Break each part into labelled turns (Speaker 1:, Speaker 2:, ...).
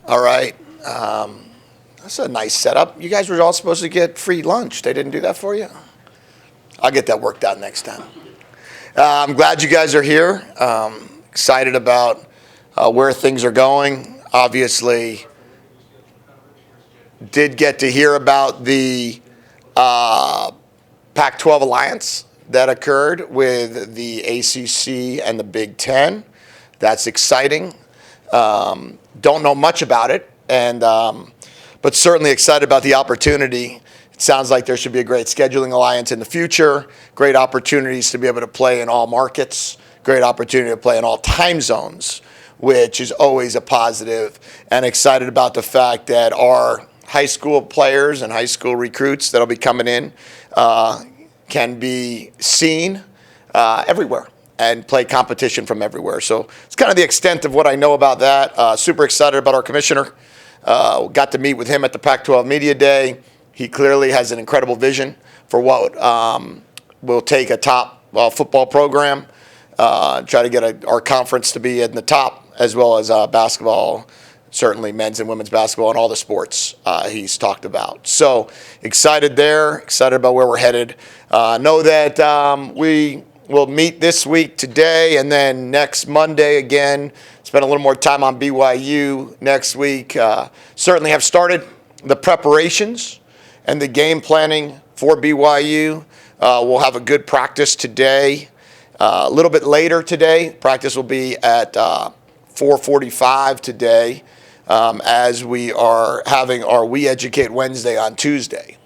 Speaker 1: All right. That's a nice setup. You guys were all supposed to get free lunch. They didn't do that for you? I'll get that worked out next time. I'm glad you guys are here. Excited about where things are going. Obviously, did get to hear about the Pac-12 alliance that occurred with the ACC and the Big Ten. That's exciting. Don't know much about it, but certainly excited about the opportunity. It sounds like there should be a great scheduling alliance in the future, great opportunities to be able to play in all markets, great opportunity to play in all time zones, which is always a positive, and excited about the fact that our high school players and high school recruits that'll be coming in can be seen everywhere and play competition from everywhere. So it's kind of the extent of what I know about that. Super excited about our commissioner. Got to meet with him at the Pac-12 Media Day. He clearly has an incredible vision for what will take a top football program, try to get our conference to be in the top, as well as basketball, certainly men's and women's basketball and all the sports he's talked about. So excited there, excited about where we're headed. Know that we will meet this week today, and then next Monday again, spend a little more time on BYU next week. Certainly have started the preparations and the game planning for BYU. We'll have a good practice today. A little bit later today, practice will be at 4:45 today, as we are having our We Educate Wednesday on Tuesday.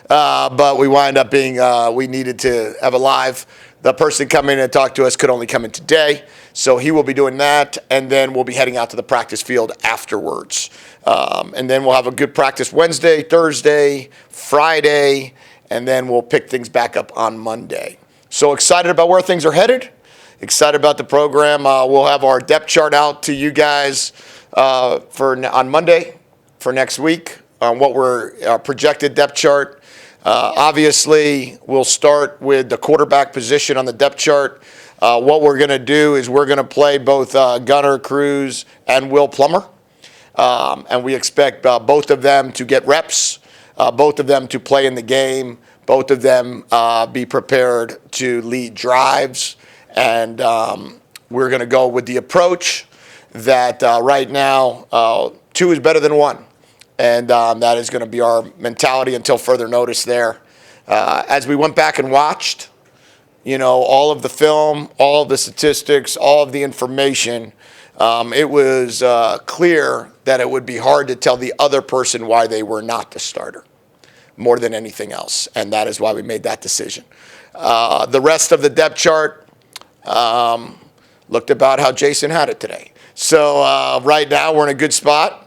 Speaker 1: But we wind up being, we needed to have a live. The person coming in and talk to us could only come in today, so he will be doing that, and then we'll be heading out to the practice field afterwards. And then we'll have a good practice Wednesday, Thursday, Friday, and then we'll pick things back up on Monday. So excited about where things are headed, excited about the program. We'll have our depth chart out to you guys on Monday for next week on what we're projected depth chart. Obviously, we'll start with the quarterback position on the depth chart. What we're going to do is we're going to play both Gunnar Cruz and Will Plummer. And we expect both of them to get reps, both of them to play in the game, both of them be prepared to lead drives. And we're going to go with the approach that right now 2 is better than 1. And that is going to be our mentality until further notice there. As we went back and watched, all of the film, all of the statistics, all of the information, it was clear that it would be hard to tell the other person why they were not the starter more than anything else. And that is why we made that decision. The rest of the depth chart looked about how Jason had it today. So right now we're in a good spot.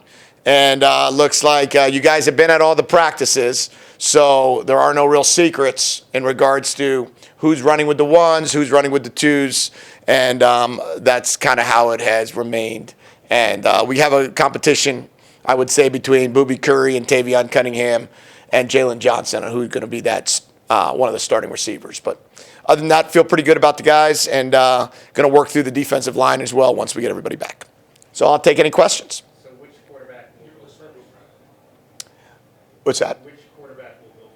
Speaker 1: And looks like you guys have been at all the practices, so there are no real secrets in regards to who's running with the 1s, who's running with the 2s, and that's kind of how it has remained. And we have a competition, I would say, between Boobie Curry and Tavion Cunningham and Jalen Johnson on who's going to be that one of the starting receivers. But other than that, feel pretty good about the guys, and going to work through the defensive line as well once we get everybody back. So I'll take any questions. What's that?
Speaker 2: Which quarterback will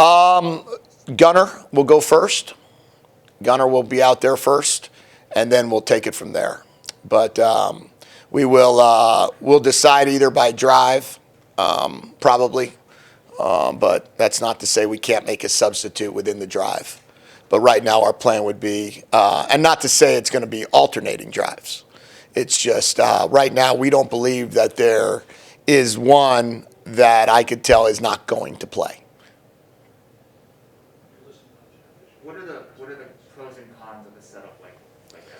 Speaker 2: go
Speaker 1: first? Gunnar will go first. Gunnar will be out there first, and then we'll take it from there. But we'll decide either by drive, probably. But that's not to say we can't make a substitute within the drive. But right now our plan would be, and not to say it's going to be alternating drives. It's just right now we don't believe that there is one that I could tell is not going to play.
Speaker 2: What are the pros and cons of a setup like that?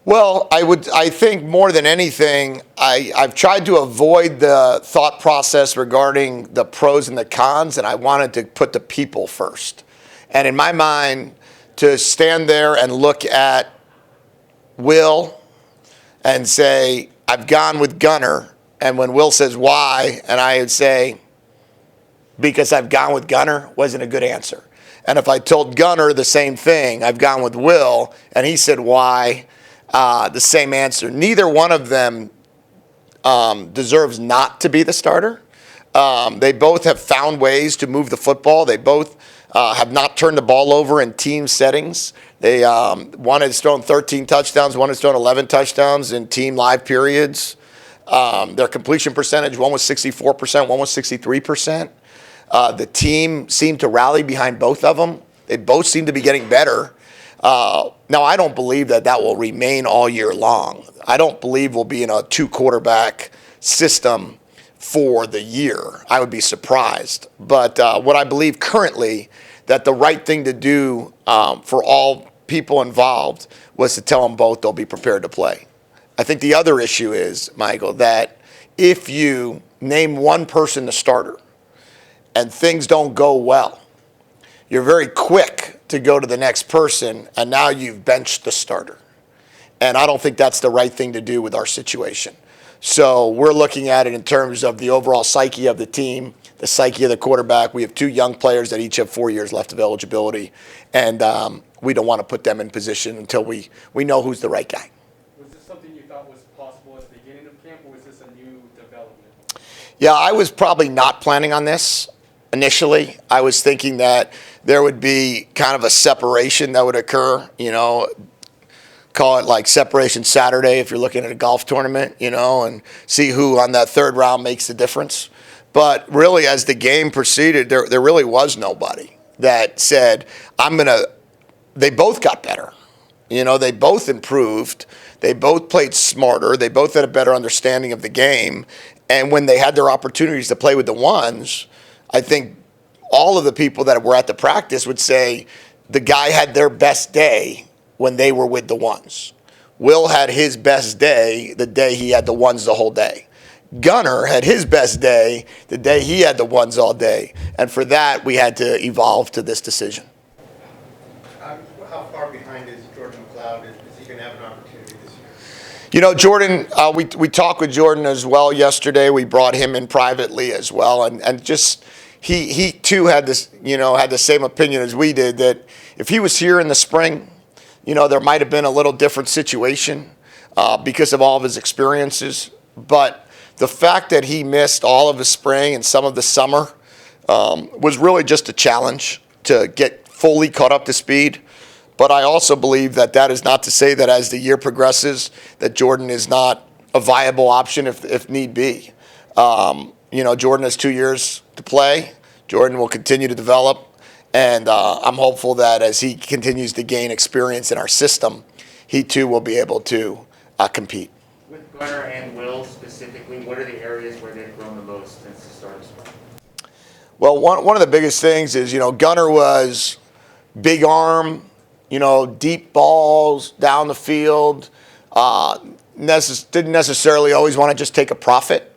Speaker 1: Well, I think more than anything, I've tried to avoid the thought process regarding the pros and the cons, and I wanted to put the people first. And in my mind, to stand there and look at Will and say, I've gone with Gunnar. And when Will says why, and I would say, because I've gone with Gunnar, wasn't a good answer. And if I told Gunnar the same thing, I've gone with Will, and he said why, the same answer. Neither one of them deserves not to be the starter. They both have found ways to move the football. They both have not turned the ball over in team settings. One has thrown 13 touchdowns, one has thrown 11 touchdowns in team live periods. Their completion percentage, one was 64%, one was 63%. The team seemed to rally behind both of them. They both seem to be getting better. Now, I don't believe that will remain all year long. I don't believe we'll be in a 2-quarterback system for the year. I would be surprised. But what I believe currently, that the right thing to do for all people involved was to tell them both they'll be prepared to play. I think the other issue is, Michael, that if you name one person the starter and things don't go well, you're very quick to go to the next person, and now you've benched the starter. And I don't think that's the right thing to do with our situation. So we're looking at it in terms of the overall psyche of the team, the psyche of the quarterback. We have 2 young players that each have 4 years left of eligibility, and we don't want to put them in position until we know who's the right guy.
Speaker 3: Was this something you thought was possible at the beginning of camp, or was this a new development?
Speaker 1: Yeah, I was probably not planning on this initially. I was thinking that there would be kind of a separation that would occur, call it like separation Saturday if you're looking at a golf tournament, and see who on that third round makes the difference. But really, as the game proceeded, there really was nobody that said, they both got better. They both improved. They both played smarter. They both had a better understanding of the game. And when they had their opportunities to play with the ones, I think all of the people that were at the practice would say the guy had their best day when they were with the ones. Will had his best day the day he had the ones the whole day. Gunner had his best day the day he had the ones all day. And for that, we had to evolve to this decision.
Speaker 4: How far behind is Jordan McLeod? Is he going to have an opportunity this year?
Speaker 1: Jordan, we talked with Jordan as well yesterday. We brought him in privately as well. And just he too had this, had the same opinion as we did, that if he was here in the spring, there might have been a little different situation because of all of his experiences. But the fact that he missed all of the spring and some of the summer was really just a challenge to get fully caught up to speed. But I also believe that is not to say that as the year progresses, that Jordan is not a viable option if need be. Jordan has 2 years to play. Jordan will continue to develop. And I'm hopeful that as he continues to gain experience in our system, he too will be able to compete.
Speaker 2: With Gunner and Will specifically, what are the areas where they've grown the most since the start of spring?
Speaker 1: Well, one of the biggest things is, Gunner was big arm, deep balls down the field, didn't necessarily always want to just take a profit.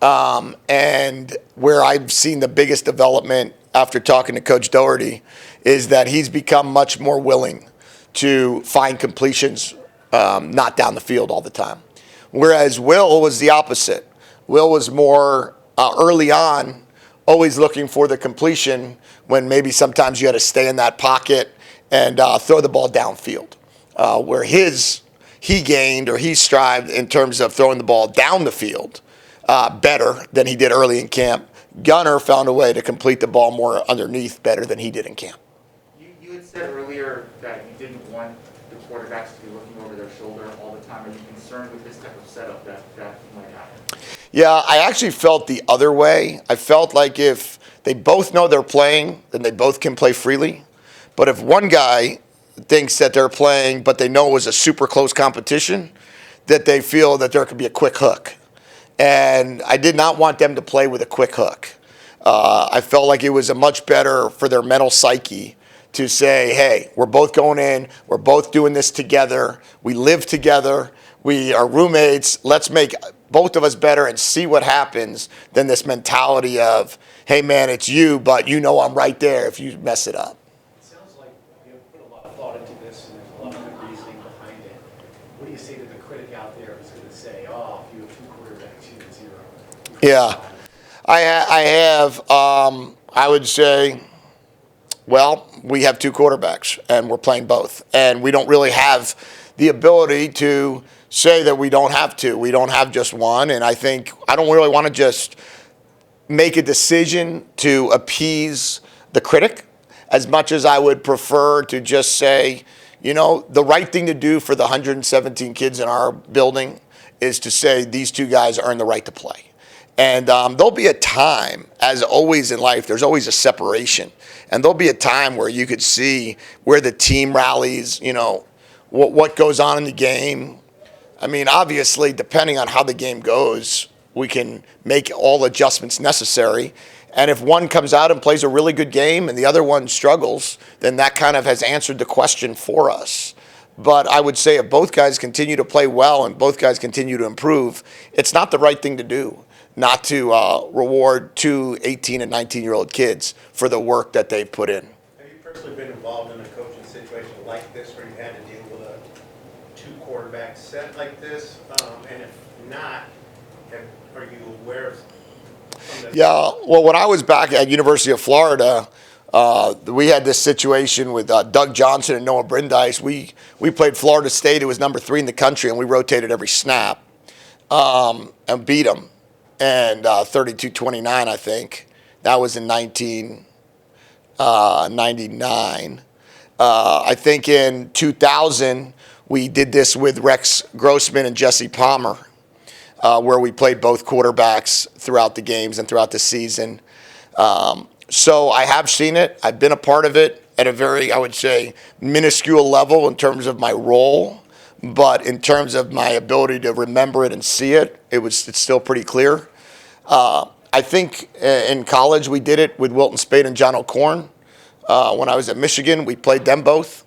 Speaker 1: And where I've seen the biggest development after talking to Coach Doherty is that he's become much more willing to find completions not down the field all the time. Whereas Will was the opposite. Will was more early on always looking for the completion when maybe sometimes you had to stay in that pocket and throw the ball downfield. Where he gained or he strived in terms of throwing the ball down the field better than he did early in camp. Gunner found a way to complete the ball more underneath better than he did in camp.
Speaker 2: You had said earlier that you didn't want the quarterbacks to be looking over their shoulder all the time. Are you concerned with this type of setup that might happen?
Speaker 1: Yeah, I actually felt the other way. I felt like if they both know they're playing, then they both can play freely. But if one guy thinks that they're playing, but they know it was a super close competition, that they feel that there could be a quick hook. And I did not want them to play with a quick hook. I felt like it was a much better for their mental psyche to say, hey, we're both going in, we're both doing this together, we live together, we are roommates, let's make both of us better and see what happens, than this mentality of, hey man, it's you, but I'm right there if you mess it up.
Speaker 4: It sounds like you put a lot of thought into this and there's a lot of good reasoning behind it. What do you say to the critic out there who's going to say, oh, if you have 2 quarterbacks, you have 0?
Speaker 1: Yeah, I have. I would say, well, we have 2 quarterbacks, and we're playing both. And we don't really have the ability to say that we don't have two. We don't have just one. And I think I don't really want to just make a decision to appease the critic as much as I would prefer to just say, the right thing to do for the 117 kids in our building is to say these two guys earn the right to play. And there'll be a time, as always in life, there's always a separation. And there'll be a time where you could see where the team rallies, what goes on in the game. I mean, obviously, depending on how the game goes, we can make all adjustments necessary. And if one comes out and plays a really good game and the other one struggles, then that kind of has answered the question for us. But I would say if both guys continue to play well and both guys continue to improve, it's not the right thing to do not to reward two 18 and 19-year-old kids for the work that they've put in.
Speaker 5: Have you personally been involved in a coaching situation like this where you had to deal with a two-quarterback set like this? And if not, are you aware of some of the...
Speaker 1: Yeah, well, when I was back at University of Florida, we had this situation with Doug Johnson and Noah Brindise. We played Florida State, who was number 3 in the country, and we rotated every snap and beat them. And 32-29, I think. That was in 1999. I think in 2000, we did this with Rex Grossman and Jesse Palmer, where we played both quarterbacks throughout the games and throughout the season. So I have seen it. I've been a part of it at a very, I would say, minuscule level in terms of my role. But in terms of my ability to remember it and see it, it's still pretty clear. I think in college we did it with Wilton Spade and John O'Corn. When I was at Michigan, we played them both.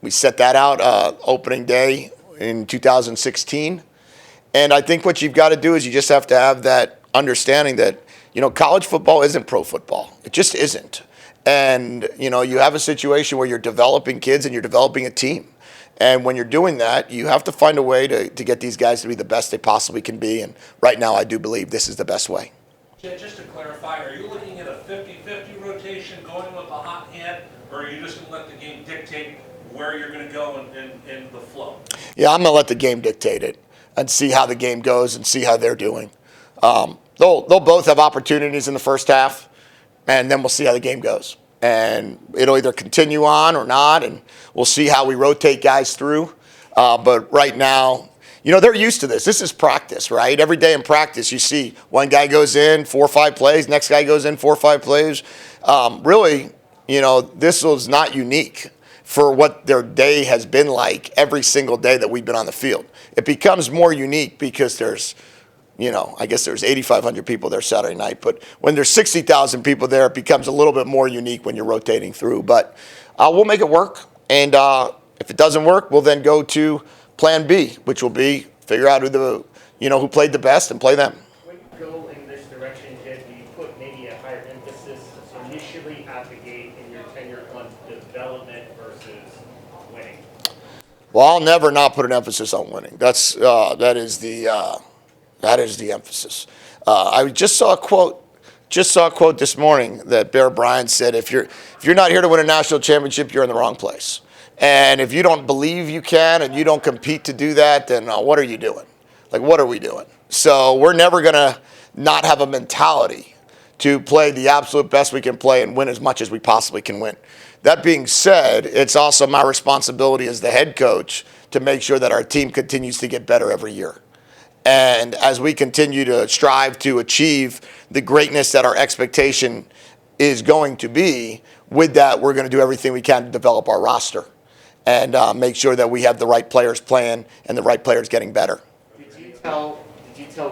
Speaker 1: We set that out opening day in 2016. And I think what you've got to do is you just have to have that understanding that, college football isn't pro football. It just isn't. And, you have a situation where you're developing kids and you're developing a team. And when you're doing that, you have to find a way to get these guys to be the best they possibly can be. And right now, I do believe this is the best way.
Speaker 6: Jedd, just to clarify, are you looking at a 50-50 rotation going with a hot hand, or are you just going to let the game dictate where you're going to go in the flow?
Speaker 1: Yeah, I'm going to let the game dictate it and see how the game goes and see how they're doing. They'll both have opportunities in the first half, and then we'll see how the game goes. And it'll either continue on or not, and we'll see how we rotate guys through. But right now, they're used to this. This is practice, right? Every day in practice, you see one guy goes in 4 or 5 plays, next guy goes in 4 or 5 plays. Really, this was not unique for what their day has been like every single day that we've been on the field. It becomes more unique because there's I guess there's 8,500 people there Saturday night, but when there's 60,000 people there, it becomes a little bit more unique when you're rotating through. But we'll make it work, and if it doesn't work, we'll then go to Plan B, which will be figure out who played the best and play them.
Speaker 7: When you go in this direction, Jedd, do you put maybe a higher emphasis initially at the gate in your tenure on development versus winning?
Speaker 1: Well, I'll never not put an emphasis on winning. That is the emphasis. I just saw a quote this morning that Bear Bryant said, if you're not here to win a national championship, you're in the wrong place. And if you don't believe you can and you don't compete to do that, then what are you doing? Like, what are we doing? So we're never going to not have a mentality to play the absolute best we can play and win as much as we possibly can win. That being said, it's also my responsibility as the head coach to make sure that our team continues to get better every year. And as we continue to strive to achieve the greatness that our expectation is going to be, with that, we're going to do everything we can to develop our roster and make sure that we have the right players playing and the right players getting better.
Speaker 2: Did you tell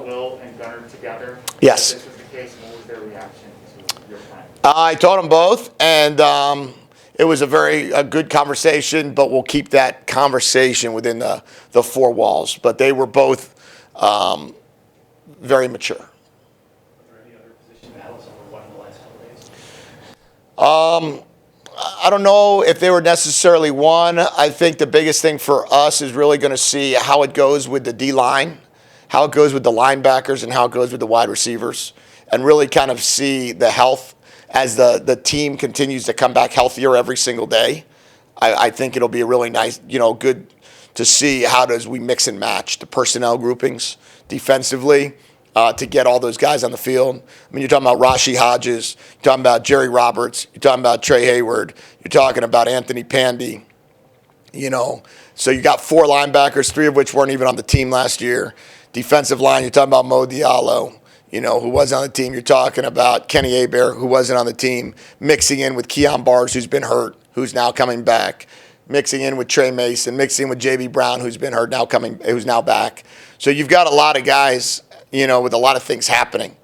Speaker 2: Will and Gunnar together
Speaker 1: Yes.
Speaker 2: that this was the case, and what was their reaction to your plan?
Speaker 1: I told them both, and it was a good conversation, but we'll keep that conversation within the 4 walls. But they were both very mature.
Speaker 4: Are there any other position battles that were won in the last couple days?
Speaker 1: I don't know if they were necessarily won. I think the biggest thing for us is really going to see how it goes with the D-line, how it goes with the linebackers, and how it goes with the wide receivers, and really kind of see the health as the team continues to come back healthier every single day. I think it'll be a really nice, good to see how does we mix and match the personnel groupings defensively to get all those guys on the field. I mean, you're talking about Rashi Hodges, you're talking about Jerry Roberts, you're talking about Trey Hayward, you're talking about Anthony Pandy. So you got 4 linebackers, 3 of which weren't even on the team last year. Defensive line, you're talking about Mo Diallo, who wasn't on the team. You're talking about Kenny Hebert, who wasn't on the team, mixing in with Keon Bars, who's been hurt, who's now coming back, mixing in with Trey Mason, mixing in with J.B. Brown, who's been hurt, who's now back. So you've got a lot of guys, with a lot of things happening.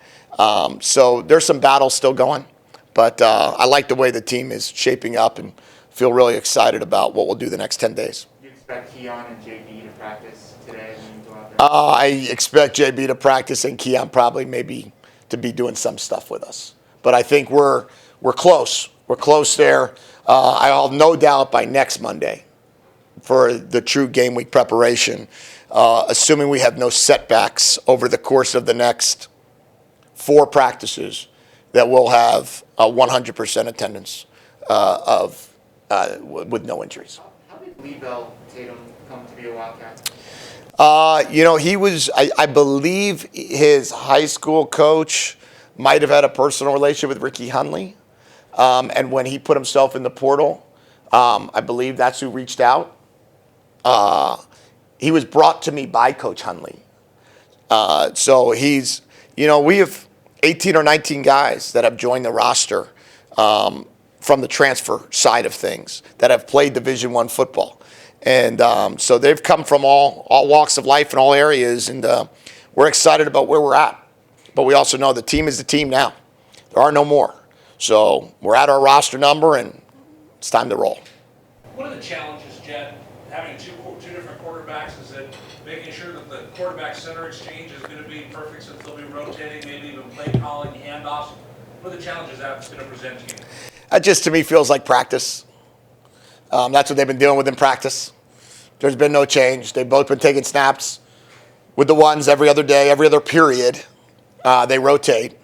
Speaker 1: So there's some battles still going, but I like the way the team is shaping up and feel really excited about what we'll do the next 10 days.
Speaker 2: Do you expect Keon and JB to practice today when you go out there?
Speaker 1: I expect JB to practice and Keon probably maybe to be doing some stuff with us. But I think we're close. We're close there. I'll have no doubt by next Monday for the true game week preparation, assuming we have no setbacks over the course of the next 4 practices, that we'll have a 100% attendance with no injuries.
Speaker 2: How did Lee-Bell Tatum come to be a Wildcat?
Speaker 1: He was, I believe his high school coach might have had a personal relationship with Ricky Hunley. And when he put himself in the portal, I believe that's who reached out. He was brought to me by Coach Hunley. So he's, we have 18 or 19 guys that have joined the roster from the transfer side of things that have played Division I football. And so they've come from all walks of life and all areas, and we're excited about where we're at. But we also know the team is the team now. There are no more. So we're at our roster number, and it's time to roll.
Speaker 6: One of the challenges, Jedd, having two different quarterbacks, is that making sure that the quarterback-center exchange is going to be perfect, since they'll be rotating, maybe even play calling, handoffs. What are the challenges that's going to present to you?
Speaker 1: That just, to me, feels like practice. That's what they've been dealing with in practice. There's been no change. They've both been taking snaps with the ones every other day, every other period. They rotate.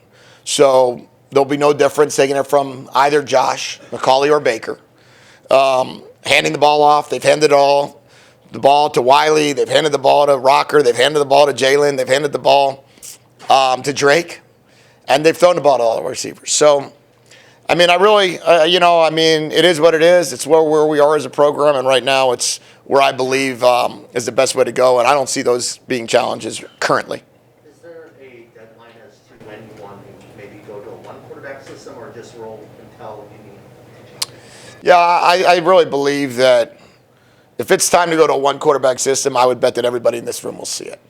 Speaker 1: So there'll be no difference taking it from either Josh, McCauley, or Baker. Handing the ball off. They've handed the ball to Wiley. They've handed the ball to Rocker. They've handed the ball to Jalen. They've handed the ball to Drake. And they've thrown the ball to all the receivers. So, I mean, it is what it is. It's where we are as a program, and right now it's where I believe is the best way to go, and I don't see those being challenges currently.
Speaker 8: Is there a deadline as to when you want to maybe go to a one-quarterback system, or just roll until you need to change it?
Speaker 1: Yeah, I really believe that if it's time to go to a one-quarterback system, I would bet that everybody in this room will see it.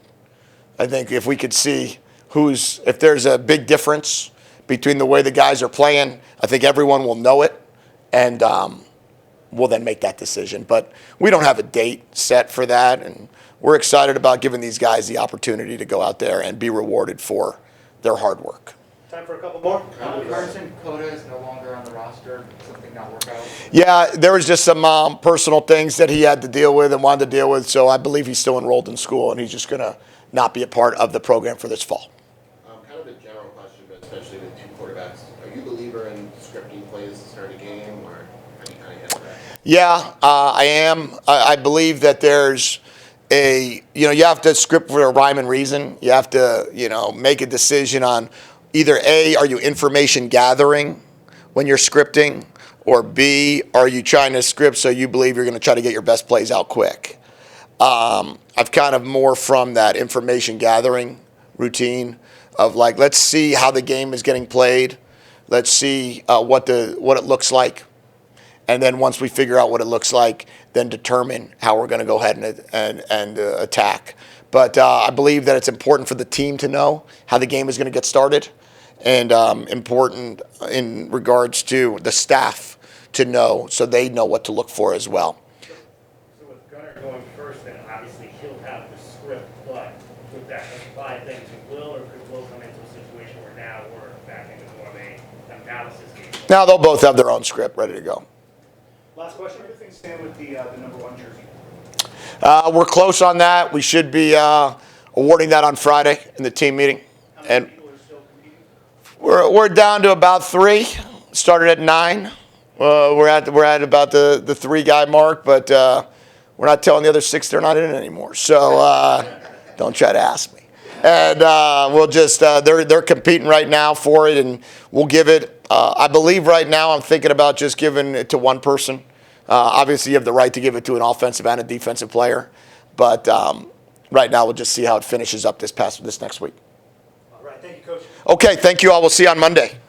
Speaker 1: I think if we could see if there's a big difference between the way the guys are playing, I think everyone will know it, and we'll then make that decision. But we don't have a date set for that, and we're excited about giving these guys the opportunity to go out there and be rewarded for their hard work.
Speaker 8: Time for a couple more?
Speaker 2: Carson Coda is no longer on the roster. Something not work out?
Speaker 1: Yeah, there was just some personal things that he had to deal with and wanted to deal with, so I believe he's still enrolled in school, and he's just going to not be a part of the program for this fall.
Speaker 9: Kind of a general question, but especially with 2 quarterbacks. Are you a believer in scripting plays to start a game, or how do you kind of handle that?
Speaker 1: Yeah, I am. I believe that there's you have to script for a rhyme and reason. You have to, make a decision on either A, are you information gathering when you're scripting, or B, are you trying to script so you believe you're going to try to get your best plays out quick? I've kind of more from that information gathering routine of like, let's see how the game is getting played. Let's see what it looks like. And then once we figure out what it looks like, then determine how we're going to go ahead and attack. But I believe that it's important for the team to know how the game is going to get started, and important in regards to the staff to know so they know what to look for as well.
Speaker 7: So with Gunnar going first, then obviously he'll have the script, but would that apply then to Will, or could Will come into a situation where now we're back into more of a analysis game?
Speaker 1: Now they'll both have their own script ready to go.
Speaker 8: Last question, where do things stand with the number 1 jersey?
Speaker 1: We're close on that. We should be awarding that on Friday in the team meeting.
Speaker 8: How many
Speaker 1: And
Speaker 8: people are still competing?
Speaker 1: we're down to about 3. Started at 9. We're at about the 3 guy mark, but We're not telling the other 6 they're not in it anymore. So don't try to ask me. And we'll just, they're competing right now for it, and we'll give it, I believe right now I'm thinking about just giving it to one person. Obviously, you have the right to give it to an offensive and a defensive player. But right now, we'll just see how it finishes up this next week.
Speaker 5: All right, thank you, Coach.
Speaker 1: Okay, thank you all. We'll see you on Monday.